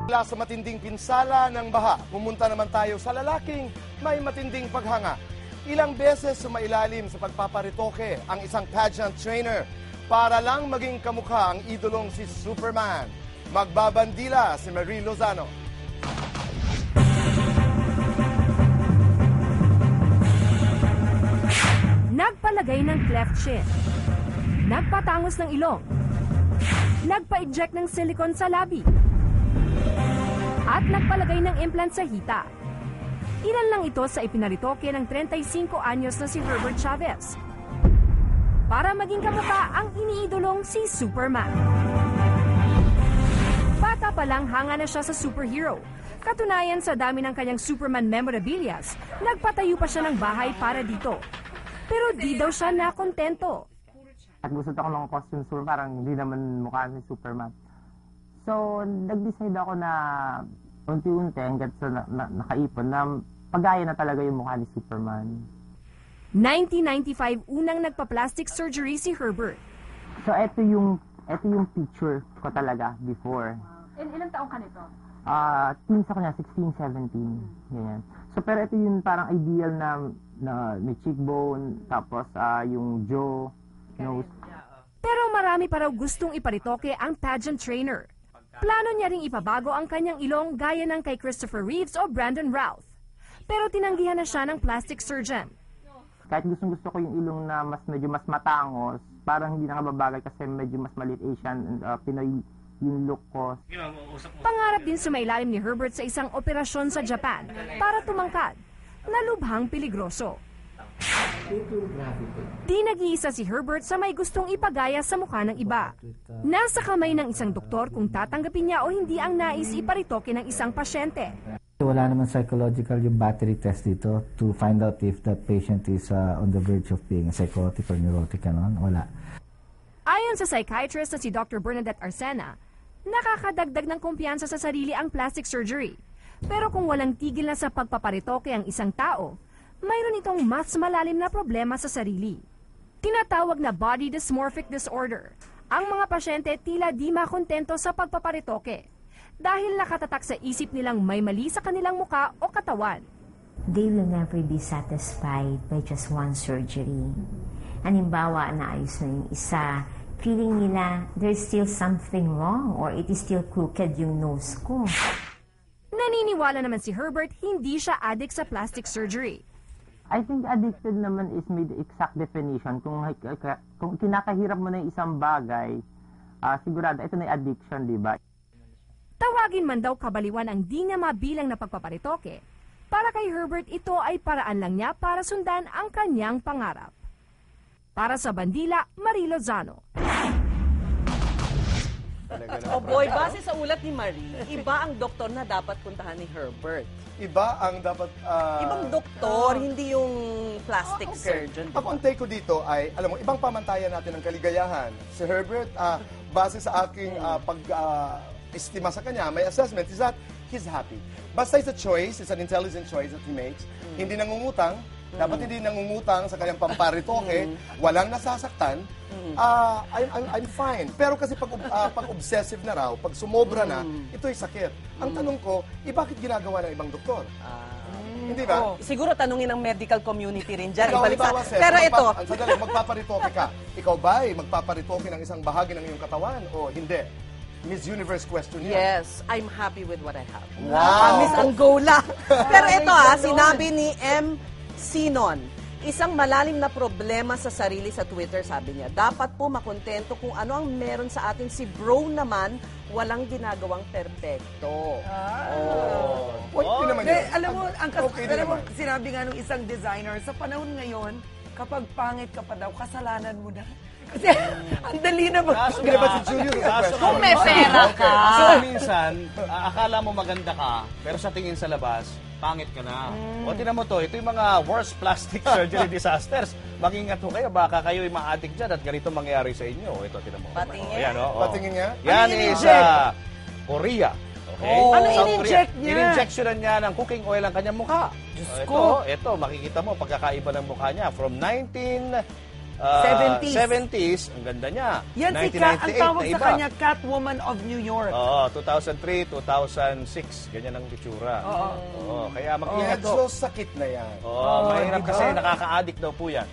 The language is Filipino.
Mula sa matinding pinsala ng baha, pumunta naman tayo sa lalaking may matinding paghanga. Ilang beses sumailalim sa pagpaparitoke ang isang pageant trainer para lang maging kamukha ang idolong si Superman. Magbabandila si Marie Lozano. Nagpalagay ng cleft chin, nagpatangos ng ilong, nagpa-inject ng silicone sa labi, at nagpalagay ng implant sa hita. Ilan lang ito sa ipinaritoke ng 35 anyos na si Herbert Chavez para maging kamukha ang iniidolong si Superman. Bata pa lang hanga na siya sa superhero. Katunayan sa dami ng kanyang Superman memorabilias, nagpatayo pa siya ng bahay para dito. Pero di daw siya nakontento. At gusto ko ng costume store, parang hindi naman mukha si Superman. So, nag-decide ako na unti-unti hanggat sa nakaipon na pagaya na talaga yung mukha ni Superman. 1995, unang nagpa-plastic surgery si Herbert. So, ito yung picture ko talaga before. Ilang taong ka nito? Teens ako niya, 16, 17. Ganyan. So, pero ito yung parang ideal na may cheekbone, tapos yung jaw, nose. Pero marami pa raw gustong iparitoke ang pageant trainer. Plano niya ring ipabago ang kanyang ilong gaya ng kay Christopher Reeves o Brandon Routh. Pero tinanggihan na siya ng plastic surgeon. Kahit gusto ko yung ilong na medyo mas matangos, parang hindi nakababagay kasi medyo mas maliit Asian, Pinoy yung look ko. Pangarap din sumailalim ni Herbert sa isang operasyon sa Japan para tumangkad, na lubhang peligroso. Di nag-iisa si Herbert sa may gustong ipagaya sa mukha ng iba. Nasa kamay ng isang doktor kung tatanggapin niya o hindi ang nais iparitoke ng isang pasyente. Wala naman psychological yung battery test dito to find out if the patient is on the verge of being psychotic or neurotic. Wala. Ayon sa psychiatrist na si Dr. Bernadette Arcena, nakakadagdag ng kumpiyansa sa sarili ang plastic surgery. Pero kung walang tigil na sa pagpaparitoke ang isang tao, mayroon itong mas malalim na problema sa sarili. Tinatawag na body dysmorphic disorder. Ang mga pasyente tila di makontento sa pagpaparitoke dahil nakatatak sa isip nilang may mali sa kanilang muka o katawan. They will never be satisfied by just one surgery. Halimbawa, naayos na yung isa, feeling nila there's still something wrong or it is still crooked yung nose ko. Naniniwala naman si Herbert hindi siya addict sa plastic surgery. I think addicted naman is may exact definition. Kung kinakahirap mo na yung isang bagay, sigurado ito na yung addiction, di ba? Tawagin man daw kabaliwan ang di niya mabilang na pagpaparitoke, para kay Herbert ito ay paraan lang niya para sundan ang kanyang pangarap. Para sa Bandila, Marie Lozano. Oh boy, base sa ulat ni Marie, iba ang doktor na dapat puntahan ni Herbert. Iba ang dapat... Ibang doktor, hindi yung plastic surgeon. Ako ang take ko dito ay, alam mo, ibang pamantayan natin ng kaligayahan. Si Herbert, base sa aking estima sa kanya, my assessment is that he's happy. Basta it's a choice, it's an intelligent choice that he makes. Hindi nangungutang, dapat hindi nangungutang sa kanyang pamparitoke, walang nasasaktan, I'm fine. Pero kasi pag obsessive na raw, pag sumobra na, ito'y sakit. Ang tanong ko, bakit ginagawa ng ibang doktor? Hindi ba? Siguro tanungin ng medical community rin dyan. Ikaw, halimbawa, Seth, pero ito... Sandali, magpaparitoke ka. Ikaw ba ay magpaparitoke ng isang bahagi ng iyong katawan o hindi? Miss Universe question yan. Yes, I'm happy with what I have. Wow! Miss Angola. Pero ito sinabi ni M. Sinon, isang malalim na problema sa sarili sa Twitter, sabi niya. Dapat po makontento kung ano ang meron sa atin. Si bro naman, walang ginagawang perpekto. Alam mo, sinabi nga nung isang designer, sa panahon ngayon, kapag pangit ka pa daw, kasalanan mo na. Kasi, ang dali na ba? Kung may pera ka. So, minsan, akala mo maganda ka, pero sa tingin sa labas, pangit ka na. O, tinan mo to, ito yung mga worst plastic surgery disasters. Mag-ingat ho kayo, baka kayo yung ma-addict dyan at ganito mangyayari sa inyo. Ito, tinan mo. Patingin? Ayan, Patingin niya? Yan is Korea. Okay? Ano in-inject niya? In-injectionan niya ng cooking oil ang kanyang mukha. Ito, makikita mo, pagkakaiba ng mukha niya. From 70s, ang ganda niya. Yan si Cat, ang 1998 tawag na sa iba. kanya, Catwoman of New York. Oo, 2003, 2006, ganyan ang itsura. Oo, kaya mag-ingat Medyo po. sakit na yan. Oo, mahirap kasi nakaka-addict daw po yan.